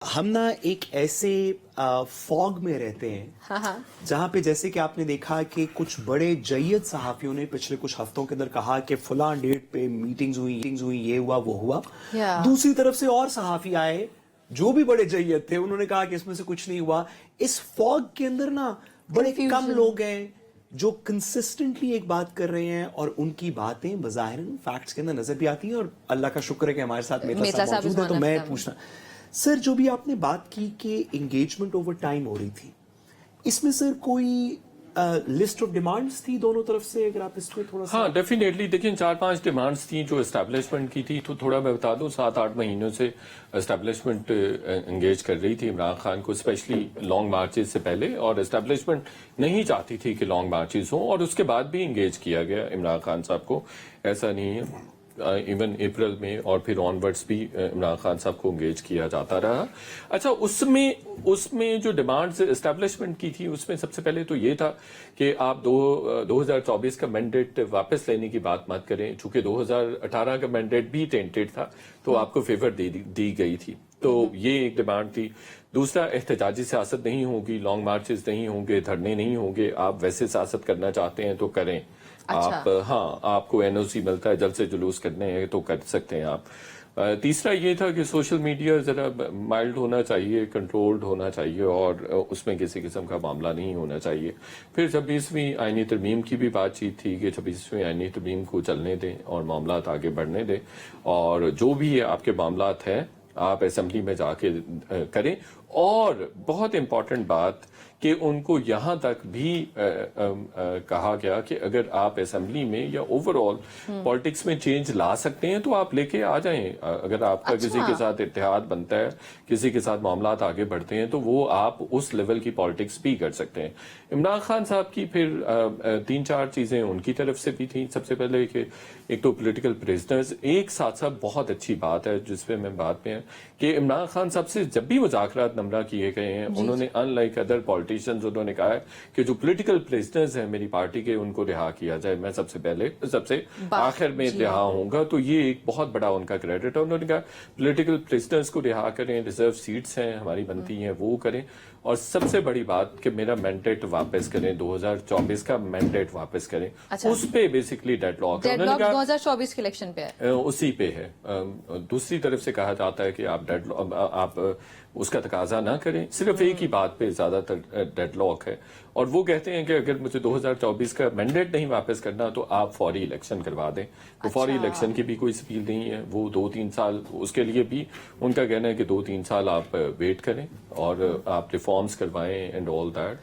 ہم نا ایک ایسے فوگ میں رہتے ہیں جہاں پہ جیسے کہ آپ نے دیکھا کہ کچھ بڑے جید صحافیوں نے پچھلے کچھ ہفتوں کے اندر کہا کہ فلاں ڈیٹ پہ میٹنگز ہوئی یہ ہوا وہ ہوا. دوسری طرف سے اور صحافی آئے جو بھی بڑے جید تھے, انہوں نے کہا کہ اس میں سے کچھ نہیں ہوا. اس فوگ کے اندر نا بڑے کم لوگ ہیں جو کنسسٹنٹلی ایک بات کر رہے ہیں اور ان کی باتیں بظاہراً فیکٹس کے اندر نظر بھی آتی ہیں. اور اللہ کا شکر ہے کہ ہمارے ساتھ میتھا صاحب موجود ہے. تو میں پوچھنا سر, جو بھی آپ نے بات کی کہ انگیجمنٹ اوور ٹائم ہو رہی تھی, اس میں سر کوئی لسٹ آف ڈیمانڈز تھی دونوں طرف سے؟ اگر آپ اس میں تھوڑا سا. ہاں ڈیفینیٹلی دیکھیں 4-5 ڈیمانڈز تھیں جو اسٹیبلشمنٹ کی تھی. تو تھوڑا میں بتا دوں 7-8 مہینوں سے اسٹیبلشمنٹ انگیج کر رہی تھی عمران خان کو, اسپیشلی لانگ مارچز سے پہلے. اور اسٹیبلشمنٹ نہیں چاہتی تھی کہ لانگ مارچز ہوں, اور اس کے بعد بھی انگیج کیا گیا عمران خان صاحب کو. ایسا نہیں ہے, ایون اپریل میں اور پھر آن ورڈس بھی عمران خان صاحب کو انگیج کیا جاتا رہا. اچھا, اس میں جو ڈیمانڈز اسٹیبلشمنٹ کی تھی اس میں سب سے پہلے تو یہ تھا کہ آپ 2024 کا مینڈیٹ واپس لینے کی بات مت کریں, چونکہ 2018 کا مینڈیٹ بھی ٹینٹڈ تھا تو آپ کو فیور دی گئی تھی. تو یہ ایک ڈیمانڈ تھی. دوسرا, احتجاجی سیاست نہیں ہوگی, لانگ مارچز نہیں ہوں گے, دھرنے نہیں ہوں گے. آپ ویسے سیاست کرنا چاہتے ہیں تو کریں. آپ آپ کو این او سی ملتا ہے, جلد سے جلوس کرنے ہیں تو کر سکتے ہیں آپ. تیسرا یہ تھا کہ سوشل میڈیا ذرا مائلڈ ہونا چاہیے, کنٹرولڈ ہونا چاہیے, اور اس میں کسی قسم کا معاملہ نہیں ہونا چاہیے. پھر 26ویں آئینی ترمیم کی بھی بات چیت تھی کہ 26ویں آئینی ترمیم کو چلنے دیں اور معاملات آگے بڑھنے دیں, اور جو بھی آپ کے معاملات ہیں آپ اسمبلی میں جا کے کریں. اور بہت امپورٹنٹ بات کہ ان کو یہاں تک بھی کہا گیا کہ اگر آپ اسمبلی میں یا اوور آل پالیٹکس میں چینج لا سکتے ہیں تو آپ لے کے آ جائیں. اگر آپ کا کسی کے ساتھ اتحاد بنتا ہے, کسی کے ساتھ معاملات آگے بڑھتے ہیں, تو وہ آپ اس لیول کی پالیٹکس بھی کر سکتے ہیں. عمران خان صاحب کی پھر 3-4 چیزیں ان کی طرف سے بھی تھیں. سب سے پہلے کہ ایک تو پولیٹیکل پریزنرز, ایک ساتھ ساتھ بہت اچھی بات ہے جس پہ میں بات میں ہے کہ عمران خان صاحب سے جب بھی مذاکرات نمرہ کیے گئے ہیں, انہوں نے ان لائک ادر پالیٹیشنز انہوں نے کہا ہے کہ جو پولیٹیکل پریزنرز ہیں میری پارٹی کے, ان کو رہا کیا جائے. میں سب سے آخر میں رہا ہوں گا. تو یہ ایک بہت بڑا ان کا کریڈٹ ہے. انہوں نے کہا پولیٹیکل پریزنرز کو رہا کریں, ریزرو سیٹس ہیں ہماری بنتی ہیں وہ کریں, اور سب سے بڑی بات کہ میرا مینڈیٹ واپس کریں, 2024 کا مینڈیٹ واپس کریں. اس پہ بیسکلی ڈیڈ لاک ہے. 2024 کے الیکشن پہ اسی پہ ہے. دوسری طرف سے کہا جاتا ہے کہ آپ اس کا تقاضا نہ کریں. صرف ایک ہی بات پہ زیادہ تر ڈیڈ لاک ہے, اور وہ کہتے ہیں کہ اگر مجھے 2024 کا مینڈیٹ نہیں واپس کرنا تو آپ فوری الیکشن کروا دیں. تو فوری الیکشن کی بھی کوئی سپیل نہیں ہے. وہ 2-3 سال, اس کے لیے بھی ان کا کہنا ہے کہ 2-3 سال آپ ویٹ کریں اور آپ ریفارمز کروائیں اینڈ آل دیٹ.